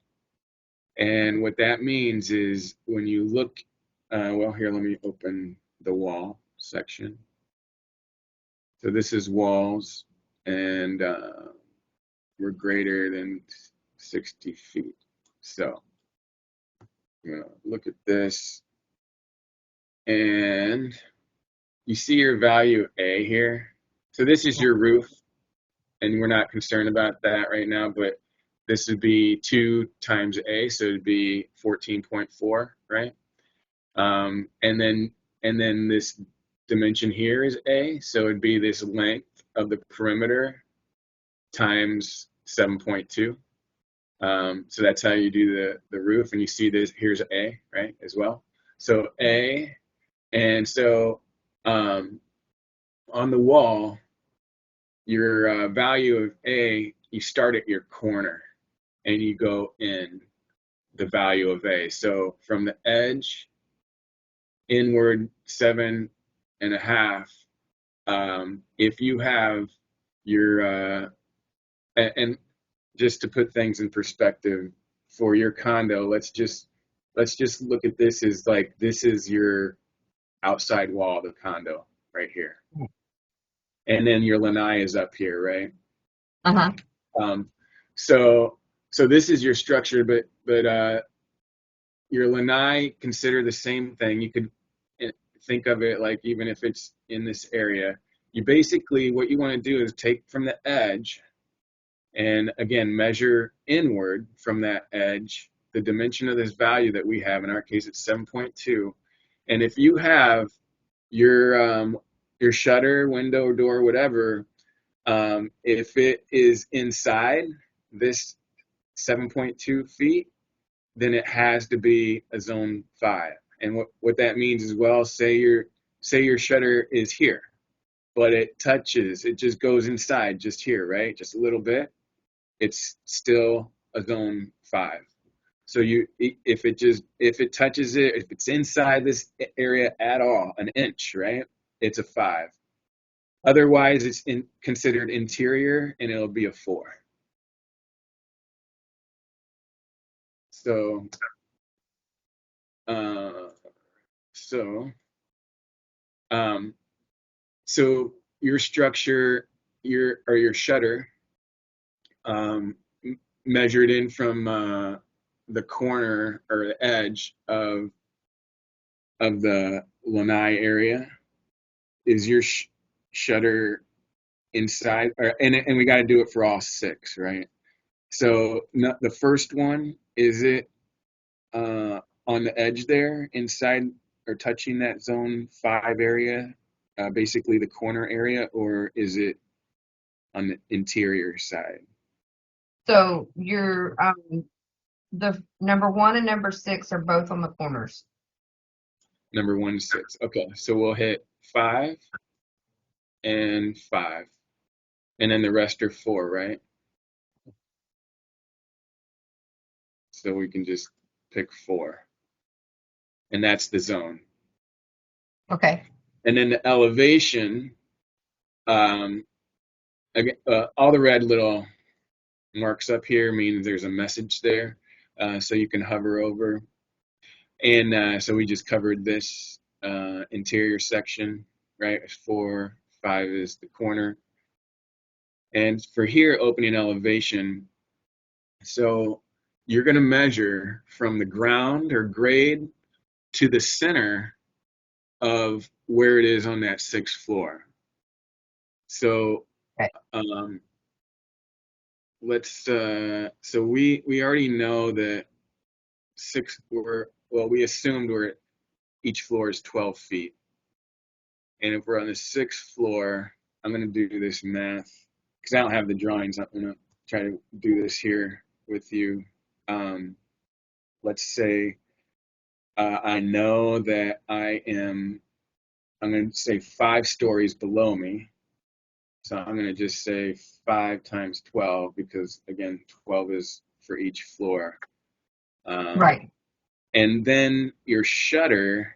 And what that means is when you look, well, here, let me open the wall section. So this is walls, and were greater than 60 feet. So I'm gonna look at this, and you see your value A here. So this is your roof, and we're not concerned about that right now, but this would be 2 times A, so it'd be 14.4, right? And then this dimension here is A, so it'd be this length of the perimeter times 7.2. So that's how you do the roof, and you see this, here's A, right, as well. So A, and so on the wall, your value of A, you start at your corner, and you go in the value of A. So from the edge, inward 7.5. If you have your and just to put things in perspective for your condo, let's just look at this as like this is your outside wall of the condo right here, and then your lanai is up here, right? Uh-huh. So this is your structure, but your lanai, consider the same thing. You could think of it like even if it's in this area, you basically what you want to do is take from the edge and again measure inward from that edge the dimension of this value that we have. In our case, it's 7.2. And if you have your shutter, window, door, whatever, if it is inside this 7.2 feet, then it has to be a zone 5. And what that means is, well, say your shutter is here, but it just goes inside just here, right? Just a little bit. It's still a zone 5. So if it touches it, if it's inside this area at all, an inch, right? It's a 5. Otherwise, it's considered interior, and it'll be a 4. So, so your structure, your shutter, measured in from the corner or the edge of the lanai area, is your shutter inside, and we got to do it for all 6, right? So the first one, is it on the edge there, inside or touching that zone 5 area, basically the corner area, or is it on the interior side? So your the number 1 and number 6 are both on the corners. Number 1 is 6. Okay, so we'll hit 5 and 5, and then the rest are 4, right? So we can just pick 4, and that's the zone. Okay. And then the elevation, again, all the red little marks up here means there's a message there, so you can hover over. And so we just covered this interior section, right? 4, 5 is the corner. And for here, opening elevation, so you're going to measure from the ground or grade to the center of where it is on that 6th floor. So Okay. So we already know that we assumed each floor is 12 feet. And if we're on the 6th floor, I'm going to do this math because I don't have the drawings. I'm going to try to do this here with you. Let's say I know that I'm going to say 5 stories below me. So I'm going to just say 5 times 12 because, again, 12 is for each floor. Right. And then your shutter,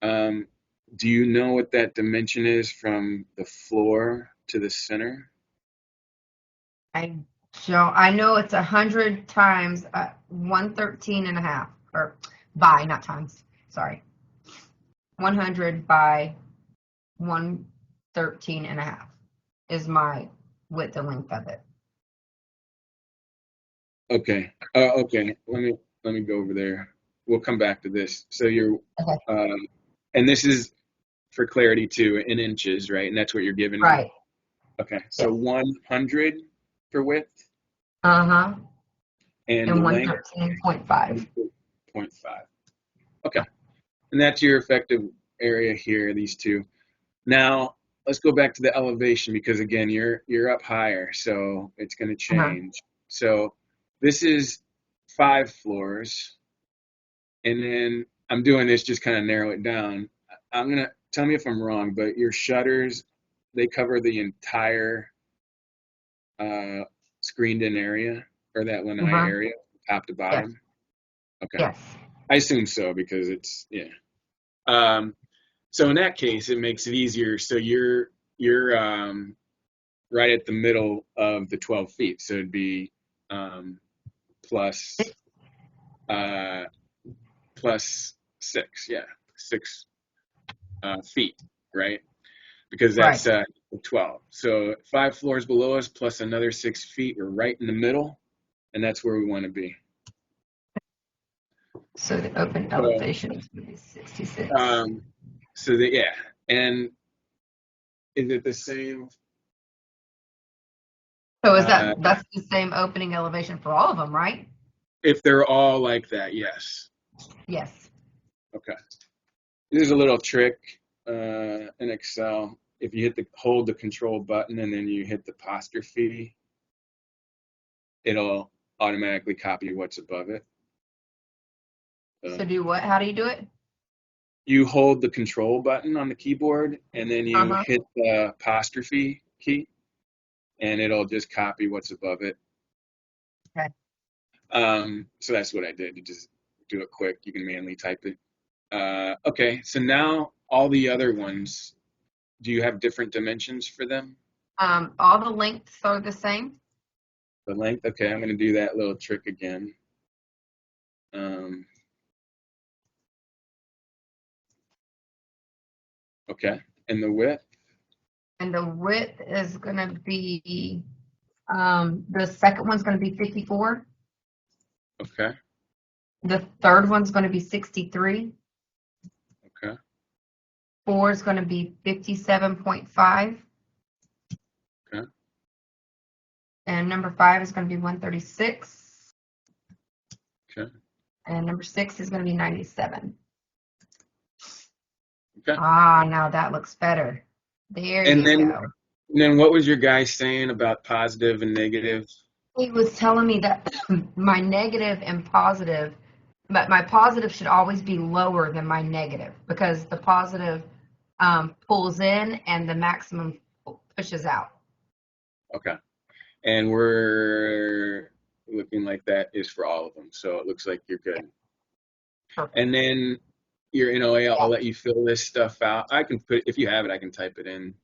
do you know what that dimension is from the floor to the center? I don't. I know it's 100 times 113.5, or by, not times. Sorry. 100 by 113.5 is my width and length of it. Okay. Okay. Let me go over there. We'll come back to this. So Okay. and this is for clarity too, in inches, right? And that's what you're giving me. Right. Okay. So Yes. 100 for width, Uh-huh. and the And length 113.5. 1.5. Okay. And that's your effective area here. These two. Now let's go back to the elevation because again, you're up higher, so it's going to Uh-huh. change. So this is 5 floors. And then I'm doing this just kind of narrow it down. I'm gonna tell me if I'm wrong, but your shutters, they cover the entire uh, screened in area or that lanai Uh-huh. area, top to Yes. bottom. Okay, Yes. I assume so because it's yeah. Um, so in that case, it makes it easier. So you're right at the middle of the 12 feet. So it'd be um, plus uh, plus 6, yeah, 6 feet, right? Because Right. that's 12. So 5 floors below us plus another 6 feet. We're right in the middle, and that's where we want to be. So the open So, elevation is going to be 66. um, so that yeah, and is it the same? So is Uh, that's the same opening elevation for all of them, right? if they're all like that, yes. Yes. Okay. There's a little trick in Excel. If you hold the control button and then you hit the apostrophe, it'll automatically copy what's above it. So do what? How do you do it? You hold the control button on the keyboard and then you Uh-huh. hit the apostrophe key and it'll just copy what's above it. Okay. So that's what I did to just do it quick. You can manually type it. Okay, so now all the other ones, do you have different dimensions for them? All the lengths are the same. The length? Okay, I'm going to do that little trick again. Okay, and the width? And the width is going to be, the second one's going to be 54. Okay, The third one's going to be 63. okay, 4 is going to be 57.5. okay, And number 5 is going to be 136. okay, And number 6 is going to be 97. okay. Ah, now that looks better. There And you then, go. and then what was your guy saying about positive and negative? He was telling me that my negative and positive, but my positive should always be lower than my negative because the positive pulls in and the maximum pushes out. Okay. And we're looking like that is for all of them. So it looks like you're good. Perfect. And then your NOA, I'll Yeah, let you fill this stuff out. I can put, if you have it, I can type it in.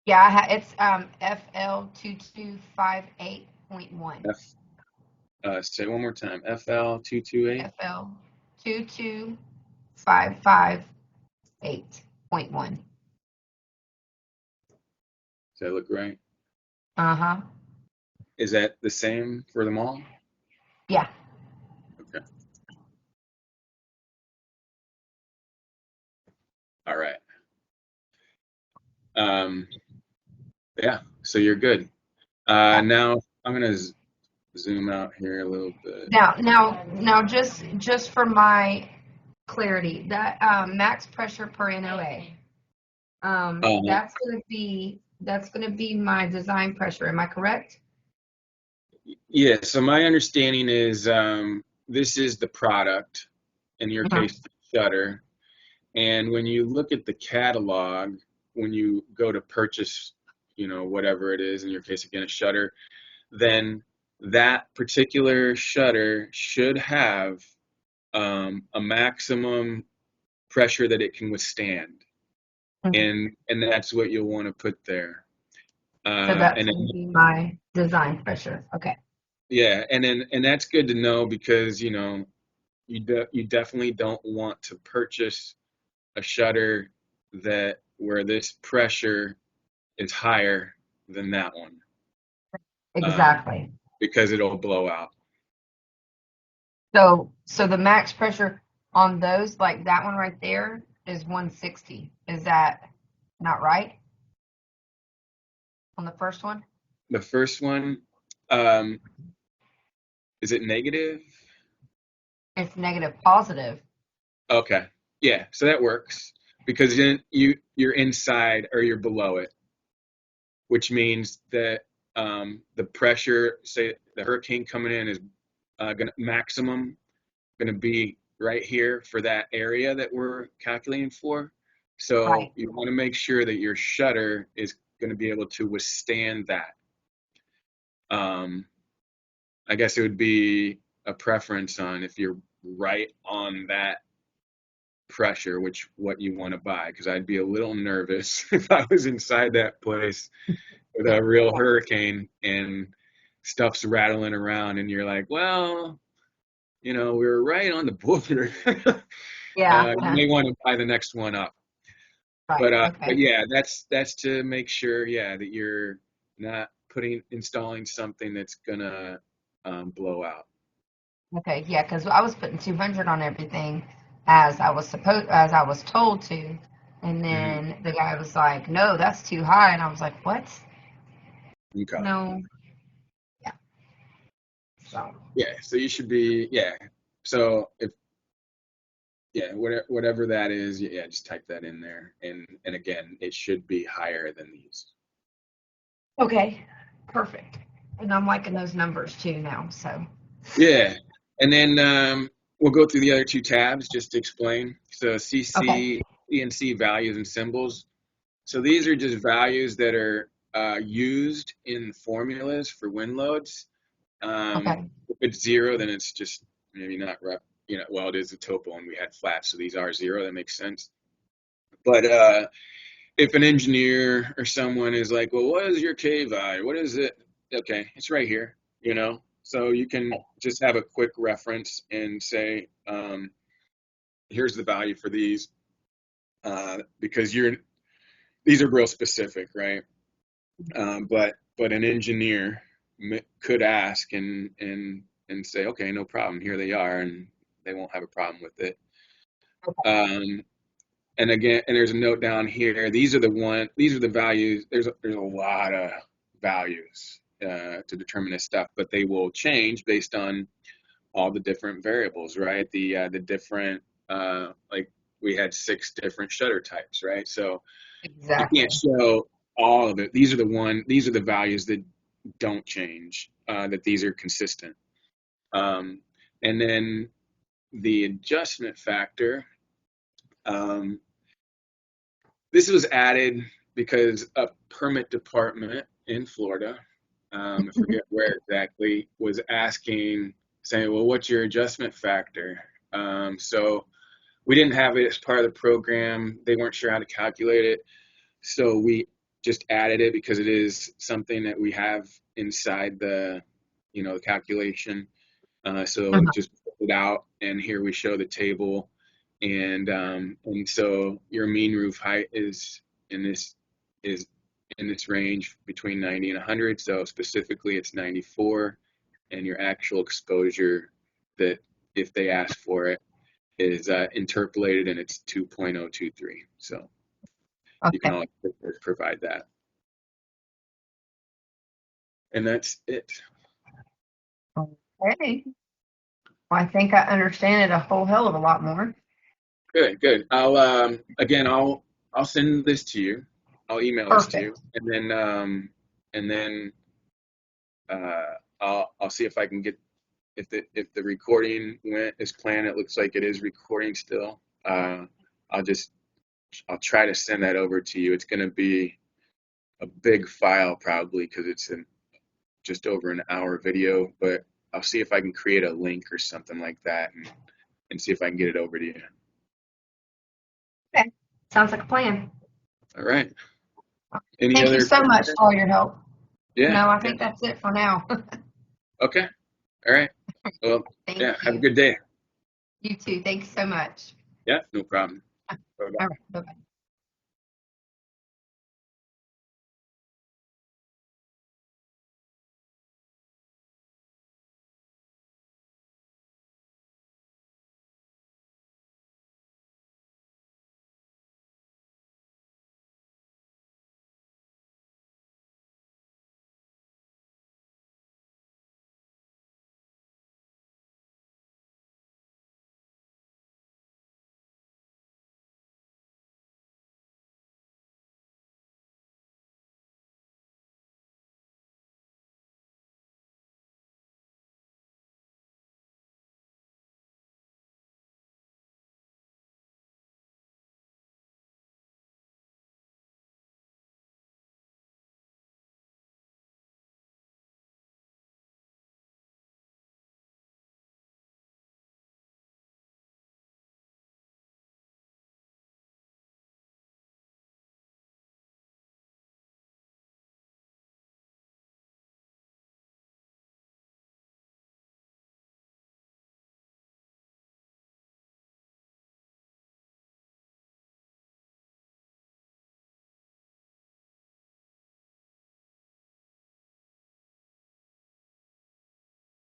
yeah, it's FL2258.1. Say it one more time. FL228. FL22558.1. Does that look right? Uh-huh. Is that the same for them all? Yeah. Okay. All right. Yeah, so you're good. Yeah. Now I'm gonna zoom out here a little bit. Now, just for my clarity, that max pressure per NOA, Um, that's gonna be my design pressure. Am I correct? yeah, so my understanding is this is the product, in your Uh-huh. case, the shutter. And when you look at the catalog, when you go to purchase, whatever it is, in your case, again, a shutter, then that particular shutter should have a maximum pressure that it can withstand. Mhm. And that's what you'll want to put there. So that's And then, gonna be my design pressure. Okay. yeah, and that's good to know because you definitely don't want to purchase a shutter that where this pressure is higher than that one, um, Exactly. because it'll blow out. So the max pressure on those, like that one right there, is 160. Is that not right? On the first one? The first one, um, is it negative? It's negative positive. Okay. Yeah, so that works because then you're inside or you're below it, which means that the pressure, say the hurricane coming in is gonna maximum gonna be right here for that area that we're calculating for. So Right. you want to make sure that your shutter is going to be able to withstand that. Um, I guess it would be a preference on if you're right on that pressure, which what you want to buy. Because I'd be a little nervous if I was inside that place with a real hurricane and stuff's rattling around, and you're like, well, we were right on the border. Yeah. You may want to buy the next one up. Right. But Okay. yeah, that's to make sure, yeah, that you're not installing something that's gonna blow out. Okay. Yeah, because I was putting 200 on everything as I was told to, and Hmm. then the guy was like, "No, that's too high," and I was like, "What? Okay. No." Yeah. So. Yeah, so you should be, yeah. So if yeah, whatever that is, yeah, just type that in there, and again, it should be higher than these. Okay. Perfect. And I'm liking those numbers too now. So. Yeah, and then we'll go through the other two tabs just to explain. So Okay. CC, CNC values and symbols. So these are just values that are used in formulas for wind loads. Okay. If it's zero, then it's just maybe not well, it is a topo and we had flat, so these are zero. That makes sense. But if an engineer or someone is like, well, what is your K value? What is it? Okay, it's right here, So you can just have a quick reference and say, here's the value for these, because these are real specific, right? But an engineer could ask and say, okay, no problem, here they are, and they won't have a problem with it. Okay. Um, and again, and there's a note down here. These are the values. There's a lot of values to determine this stuff, but they will change based on all the different variables, right? The different like we had 6 different shutter types, right? So you can't Exactly. show all of it. These are the values that don't change, that these are consistent. Um, and then the adjustment factor, um, this was added because a permit department in Florida, I forget where exactly, was asking, saying, well, what's your adjustment factor? So we didn't have it as part of the program. They weren't sure how to calculate it. So we just added it because it is something that we have inside the calculation. So Uh-huh. just put it out, and here we show the table, and so your mean roof height in this is in this range between 90 and 100. So specifically, it's 94, and your actual exposure that if they ask for it is interpolated, and it's 2.023. So you can Okay. always provide that. And that's it. Okay. Well, I think I understand it a whole hell of a lot more. Good, good. I'll send this to you. I'll email this to you, Perfect. and then I'll see if I can get if the recording went as planned. It looks like it is recording still. I'll just I'll try to send that over to you. It's going to be a big file probably because it's just over an hour video, but I'll see if I can create a link or something like that and see if I can get it over to you. Okay. Sounds like a plan. All right. Any Thank you other so much questions? for all your help. Yeah, No, I yeah. think that's it for now. Okay. All right. Well, Thank yeah, have a you. good day. You too. Thanks so much. Yeah, no problem. All Bye-bye. right. Bye-bye.